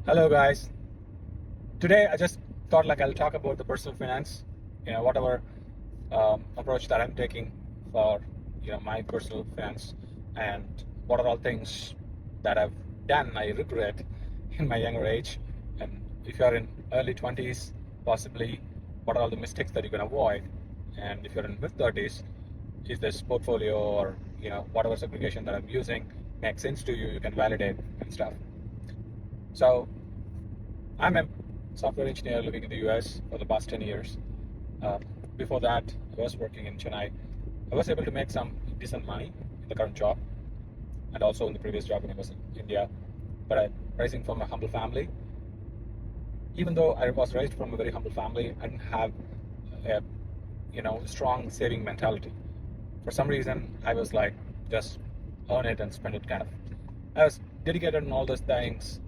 Hello guys. Today I just thought like I'll talk about the personal finance, whatever approach that I'm taking for my personal finance, and what are all things that I've done I regret in my younger age, and if you're in early 20s, possibly what are all the mistakes that you can avoid, and if you're in mid 30s, is this portfolio or whatever segregation that I'm using makes sense to you, you can validate and stuff. So I'm a software engineer living in the US for the past 10 years. Uh, Before that, I was working in Chennai. I was able to make some decent money in the current job and also in the previous job when I was in India. But I'm rising from a humble family. Even though I was raised from a very humble family, I didn't have a strong saving mentality. For some reason, I was like, just earn it and spend it kind of. I was dedicated in all those things.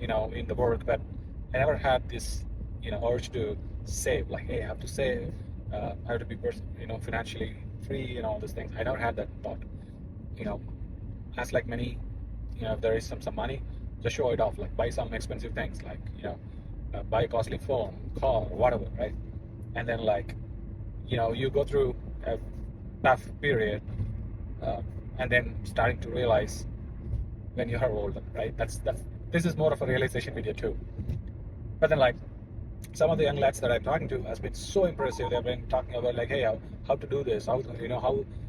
In the work, but I never had this, urge to save. Like, hey, I have to save. I have to be, financially free and all these things. I never had that thought. You know, as like many, if there is some money, just show it off. Like, buy some expensive things, like buy a costly phone, car, whatever, right? And then you go through a tough period, and then starting to realize when you are older, right? This is more of a realization video too. But then some of the young lads that I'm talking to has been so impressive. They've been talking about like, hey, how to do this, how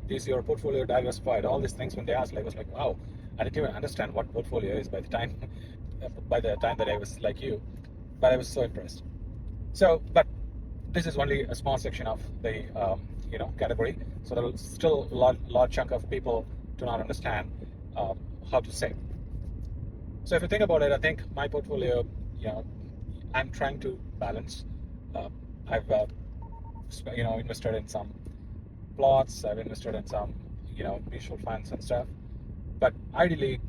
is your portfolio diversified, all these things. When they asked, I was like, wow, I didn't even understand what portfolio is by the time that I was like you, but I was so impressed. So, but this is only a small section of the category. So there's still a large chunk of people do not understand how to save. So if you think about it, I think my portfolio, I'm trying to balance. I've invested in some plots. I've invested in some mutual funds and stuff. But ideally,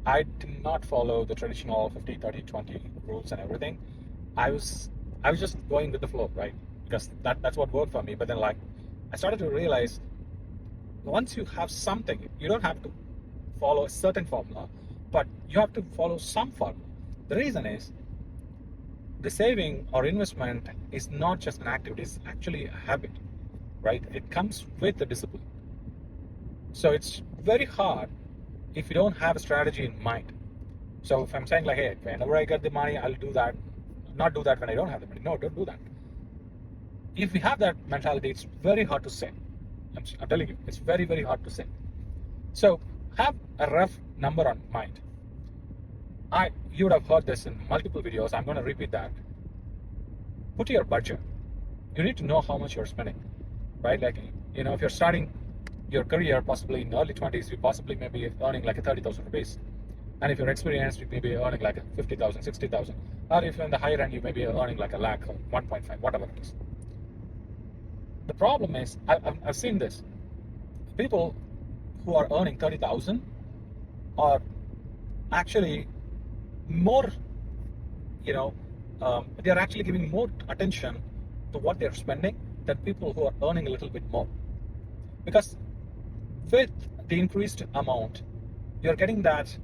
I did not follow the traditional 50, 30, 20 rules and everything. I was just going with the flow, right? Because that's what worked for me. But then I started to realize, once you have something, you don't have to follow a certain formula, but you have to follow some formula. The reason is, the saving or investment is not just an activity, it's actually a habit, right? It comes with the discipline. So it's very hard if you don't have a strategy in mind. So if I'm saying like, hey, whenever I get the money, I'll do that, not do that when I don't have the money. No, don't do that. If we have that mentality, it's very hard to save. I'm telling you, it's very, very hard to save. So have a rough number on mind. You would have heard this in multiple videos. I'm going to repeat that. Put your budget. You need to know how much you're spending, right? Like, if you're starting your career possibly in early 20s, you possibly may be earning like a 30,000 rupees. And if you're experienced, you may be earning like a 50,000, 60,000. Or if you're in the higher end, you may be earning like a lakh or 1.5, whatever it is. The problem is, I've seen this. People who are earning 30,000 are actually more, they're actually giving more attention to what they're spending than people who are earning a little bit more. Because with the increased amount, you're getting that,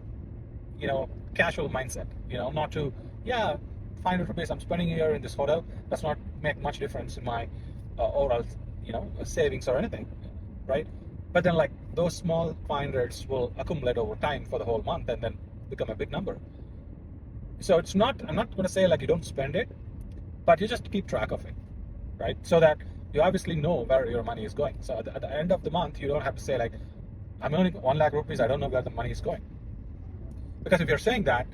casual mindset, not to, 500 rupees I'm spending here in this hotel does not make much difference in my overall, savings or anything, right? But then those small 500s will accumulate over time for the whole month and then become a big number. So I'm not going to say you don't spend it, but you just keep track of it, right? So that you obviously know where your money is going. So at the end of the month, you don't have to say I'm earning 1 lakh rupees, I don't know where the money is going. Because if you're saying that,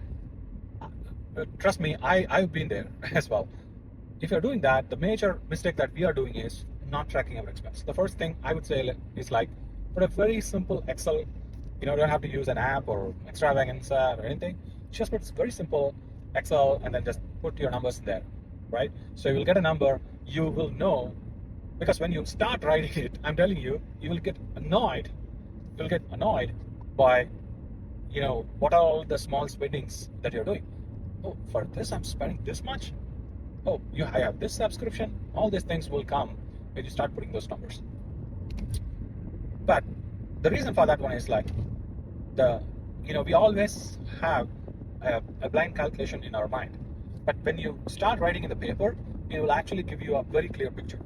trust me, I've been there as well. If you're doing that, the major mistake that we are doing is not tracking our expense. The first thing I would say is put a very simple Excel. You don't have to use an app or extravaganza or anything. Just put very simple Excel and then just put your numbers in there, right? So you will get a number, you will know, because when you start writing it, I'm telling you, you will get annoyed. You'll get annoyed by, what are all the small spendings that you're doing. Oh, for this I'm spending this much. Oh, I have this subscription. All these things will come when you start putting those numbers. But the reason for that one is we always have a blind calculation in our mind. But when you start writing in the paper, it will actually give you a very clear picture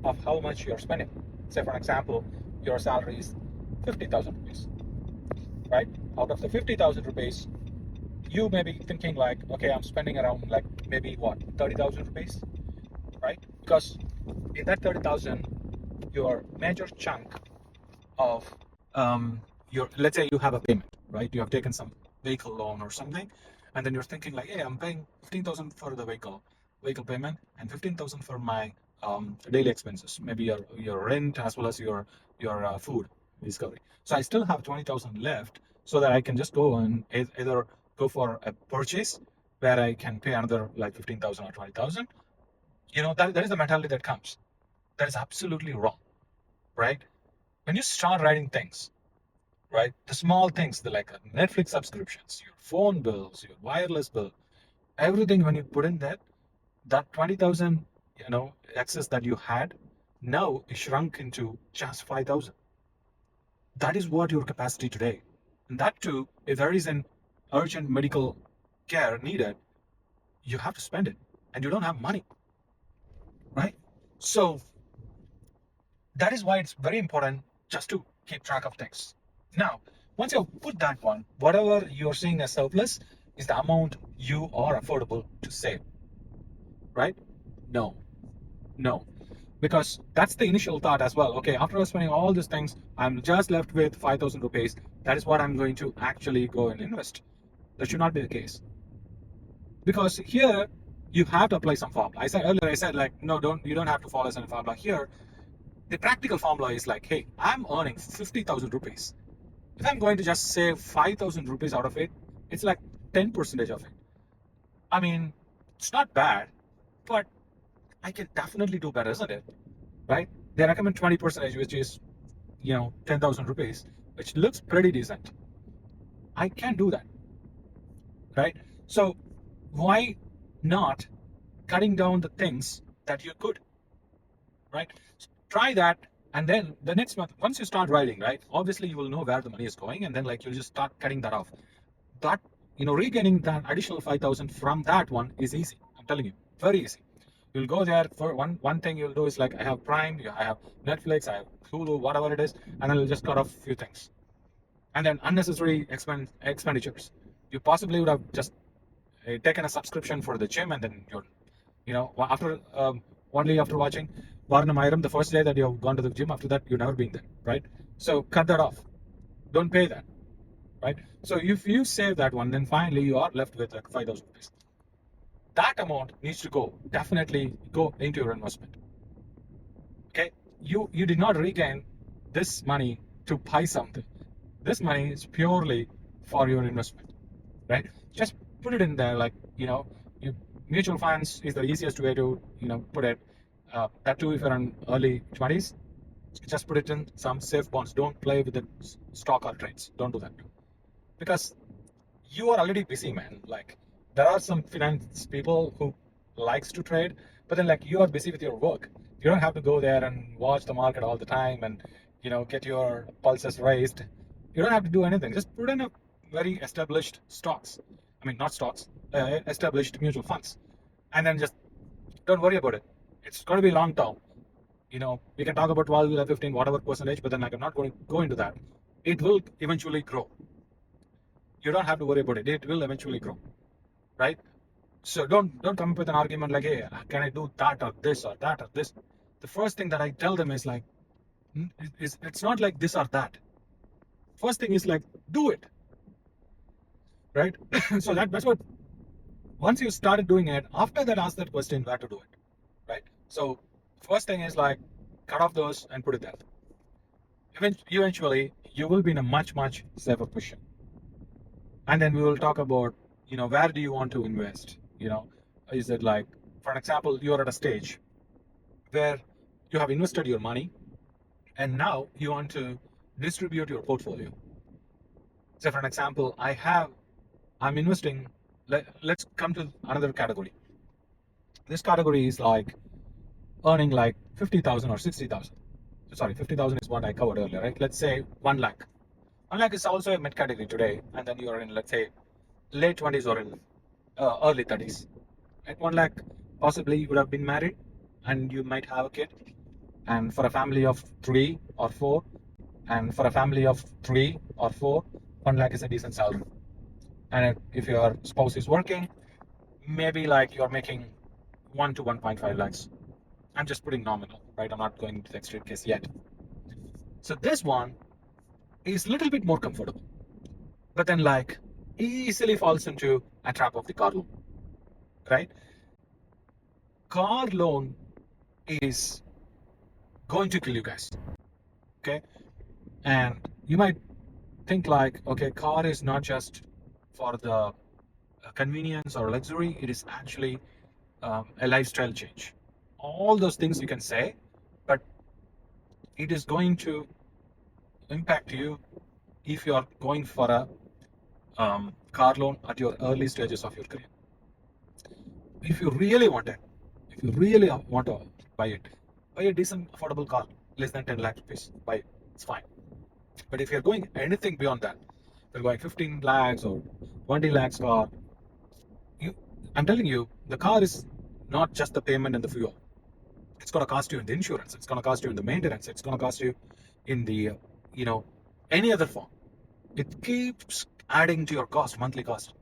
of how much you're spending. Say, for example, your salary is 50,000 rupees, right? Out of the 50,000 rupees, you may be thinking like, okay, I'm spending around like maybe what, 30,000 rupees, right? Because in that 30,000, your major chunk of your, let's say you have a payment, right? You have taken some vehicle loan or something, and then you're thinking like, hey, I'm paying 15,000 for the vehicle payment and 15,000 for my daily expenses, maybe your rent as well as your food basically. So I still have 20,000 left, so that I can just go and either go for a purchase where I can pay another like 15,000 or 20,000. That is the mentality that comes. That is absolutely wrong, right? When you start writing things, right, the small things, the like Netflix subscriptions, your phone bills, your wireless bill, everything, when you put in that 20,000, excess that you had, now is shrunk into just 5,000. That is what your capacity today. And that too, if there is an urgent medical care needed, you have to spend it, and you don't have money, right? So that is why it's very important just to keep track of things. Now, once you put that one, whatever you're seeing as surplus is the amount you are affordable to save, right? No, no. Because that's the initial thought as well. Okay, after spending all these things, I'm just left with 5,000 rupees. That is what I'm going to actually go and invest. That should not be the case. Because here, you have to apply some formula. I said like, no, you don't have to follow some formula here. The practical formula is like, hey, I'm earning 50,000 rupees. If I'm going to just save 5,000 rupees out of it, it's like 10% of it. I mean, it's not bad, but I can definitely do better, isn't it? Right? They recommend 20%, which is, 10,000 rupees, which looks pretty decent. I can do that, right? So why not cutting down the things that you could, right? Try that, and then the next month, once you start writing, right, obviously you will know where the money is going, and then like you'll just start cutting that off. That, regaining that additional 5,000 from that one is easy. I'm telling you, very easy. You'll go there for one thing you'll do is like, I have Prime, I have Netflix, I have Hulu, whatever it is, and then you'll just cut off a few things. And then unnecessary expenditures. You possibly would have just taken a subscription for the gym, and then after only after watching Varnam Iram the first day that you have gone to the gym, after that you've never been there, right? So cut that off. Don't pay that, right? So if you save that one, then finally you are left with like 5,000 rupees. That amount needs to definitely go into your investment. Okay, you did not regain this money to buy something. This money is purely for your investment, right? Just put it in there, like mutual funds is the easiest way to put it. That too, if you're in early 20s, just put it in some safe bonds. Don't play with the stock or trades. Don't do that, because you are already busy, man. Like, there are some finance people who likes to trade, but then like you are busy with your work. You don't have to go there and watch the market all the time and get your pulses raised. You don't have to do anything. Just put in a very established stocks. I mean, not stocks, established mutual funds, and then just don't worry about it. It's going to be long term. We can talk about 12, 15, whatever percentage, but then like I'm not going to go into that. It will eventually grow. You don't have to worry about it. It will eventually grow, right? So don't come up with an argument like, hey, can I do that or this or that or this? The first thing that I tell them is like, it's not like this or that. First thing is like, do it, right? So that's what. Once you started doing it, after that, ask that question where to do it, right? So first thing is like, cut off those and put it there. Eventually, you will be in a much safer position. And then we will talk about, where do you want to invest? Is it like, for example, you're at a stage where you have invested your money and now you want to distribute your portfolio. So for an example, I'm investing, let's come to another category. This category is like earning like 50,000 or 60,000. Sorry, 50,000 is what I covered earlier, right? Let's say 1 lakh. 1 lakh is also a mid category today. And then you're in, let's say, late 20s or in early 30s. At 1 lakh, possibly you would have been married and you might have a kid. And for a family of 3 or 4, and for a family of 3 or 4, 1 lakh is a decent salary. And if your spouse is working, maybe like you're making 1 to 1.5 lakhs. I'm just putting nominal, right? I'm not going into the extreme case yet. So this one is a little bit more comfortable, but then like easily falls into a trap of the car loan, right? Car loan is going to kill you guys, okay? And you might think like, okay, car is not just for the convenience or luxury, it is actually a lifestyle change. All those things you can say, but it is going to impact you if you are going for a car loan at your early stages of your career. If you really want it, if you really want to buy a decent affordable car, less than 10 lakh rupees, buy it. It's fine. But if you're going anything beyond that, you're going 15 lakhs or 20 lakhs car, you, I'm telling you, the car is not just the payment and the fuel. It's going to cost you in the insurance. It's going to cost you in the maintenance. It's going to cost you in the, any other form. It keeps adding to your cost, monthly cost.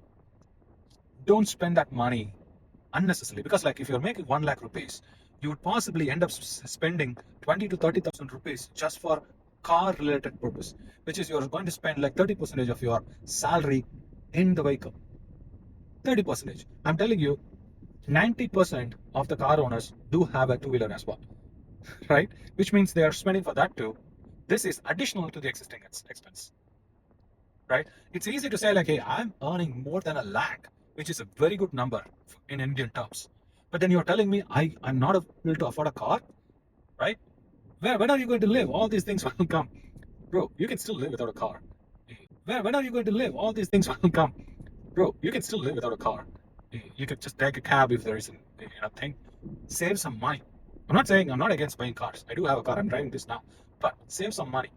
Don't spend that money unnecessarily, because like if you're making 1 lakh rupees, you would possibly end up spending 20 to 30,000 rupees just for car related purpose, which is you're going to spend like 30% of your salary in the vehicle. 30%. I'm telling you, 90% of the car owners do have a two-wheeler as well, right? Which means they are spending for that too. This is additional to the existing expense, right? It's easy to say like, hey, I'm earning more than a lakh, which is a very good number in Indian terms. But then you're telling me I'm not able to afford a car, right? When are you going to live? All these things will come. Bro, you can still live without a car. When are you going to live? All these things will come. Bro, you can still live without a car. You could just take a cab if there is a thing. Save some money. I'm not against buying cars. I do have a car. I'm driving this now. But save some money,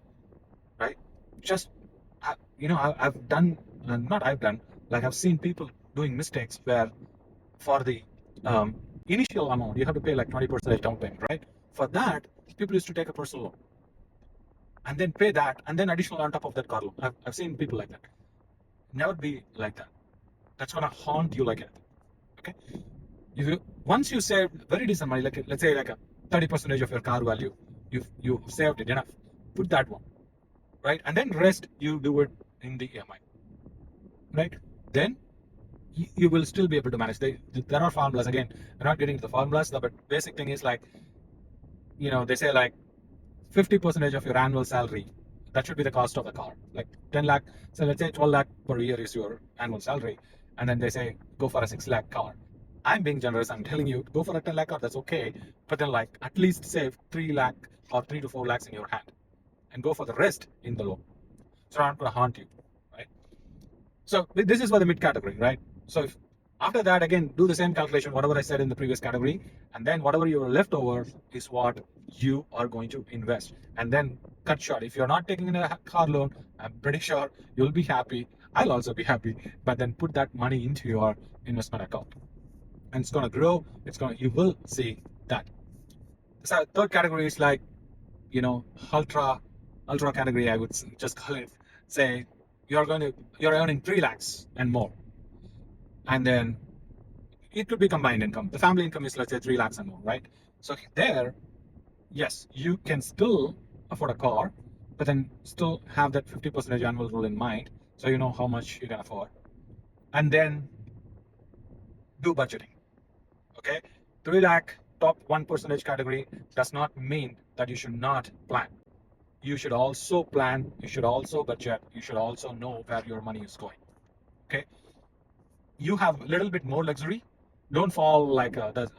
right? Just, I've done, not I've done, like I've seen people doing mistakes where for the initial amount, you have to pay like 20% down payment, right? For that, people used to take a personal loan and then pay that and then additional on top of that car loan. I've seen people like that. Never be like that. That's gonna haunt you like anything. Okay. If you once you save very decent money, like let's say like a 30% of your car value, you saved it enough. Put that one, right? And then rest you do it in the EMI, right? Then you will still be able to manage. There are formulas again. We're not getting to the formulas, but basic thing is like, they say like 50% of your annual salary. That should be the cost of the car. Like 10 lakh. So let's say 12 lakh per year is your annual salary. And then they say, go for a 6 lakh car. I'm being generous. I'm telling you, go for a 10 lakh car. That's okay. But then like at least save 3 lakh or 3 to 4 lakhs in your hand and go for the rest in the loan. So I'm not going to haunt you, right? So this is for the mid category, right? So if after that, again, do the same calculation, whatever I said in the previous category, and then whatever you are left over is what you are going to invest. And then cut short. If you're not taking in a car loan, I'm pretty sure you'll be happy. I'll also be happy. But then put that money into your investment account. And it's gonna grow. You will see that. So third category is like, ultra category, I would just call it. Say you're earning 3 lakhs and more. And then it could be combined income. The family income is, let's say, 3 lakhs and more, right? So there, yes, you can still afford a car, but then still have that 50% annual rule in mind, so you know how much you can afford. And then do budgeting. Okay, 3 lakh top 1% category does not mean that you should not plan. You should also plan. You should also budget. You should also know where your money is going. Okay, you have a little bit more luxury. Don't fall like the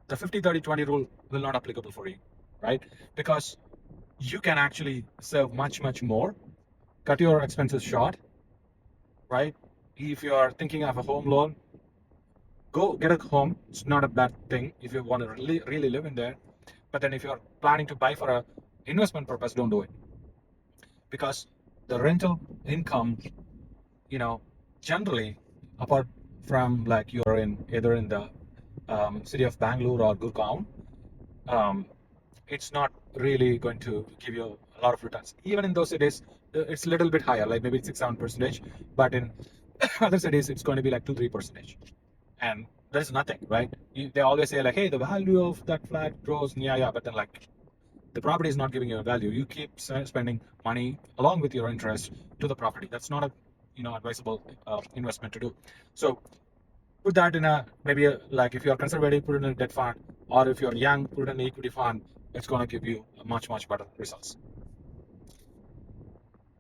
50-30-20 rule will not applicable for you, right? Because you can actually save much more, cut your expenses short, right? If you are thinking of a home loan, go get a home. It's not a bad thing if you want to really live in there. But then if you're planning to buy for a investment purpose, don't do it, because the rental income, generally apart from like you're in either in the city of Bangalore or Gurgaon, um, it's not really going to give you a lot of returns. Even in those cities, it's a little bit higher, like maybe 6-7%. But in other cities, it's going to be like 2-3%. And there's nothing, right? They always say like, hey, the value of that flat grows, yeah, but then like the property is not giving you a value. You keep spending money along with your interest to the property. That's not a advisable investment to do. So put that in a maybe like if you're conservative, put it in a debt fund, or if you're young, put it in an equity fund. It's going to give you a much better results.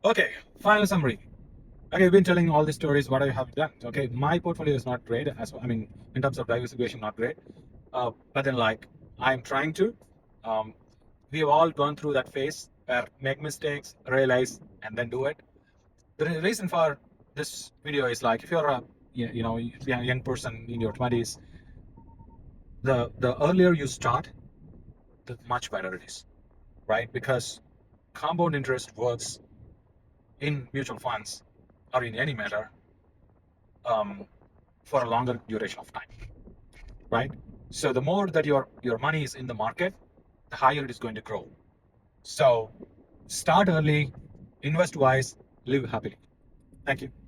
Okay, final summary. Okay, I've been telling all these stories what I have done. Okay, my portfolio is not great as I mean in terms of diversification, not great. But then like I'm trying to. Um, we have all gone through that phase where make mistakes, realize, and then do it. The reason for this video is like if you're a young person in your 20s, the earlier you start, the much better it is, right? Because compound interest works in mutual funds or in any matter um, for a longer duration of time, right? So the more that your money is in the market, the higher it is going to grow. So start early, invest wise, live happily. Thank you.